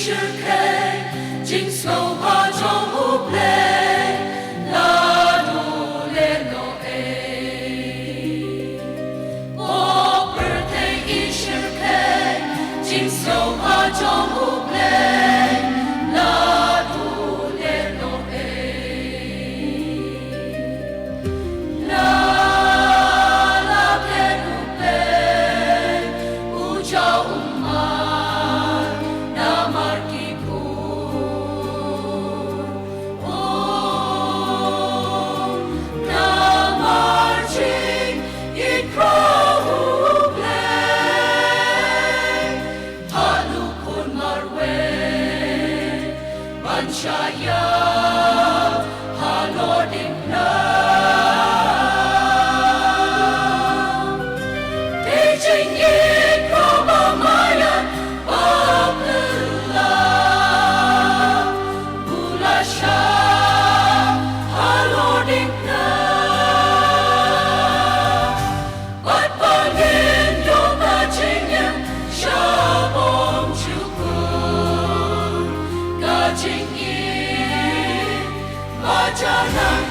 shirke jing snow ha jong uple la do le no e o birthday i shirke jing snow ha jong uple la do le no e la la ke uple u ja Shaya, ha Lord in love. Teaching it from a Maya, Babla, Bulasha, ha Lord in love. But Bagin, Yoga Chingam, Shabom Chukun, Gajing. Bajana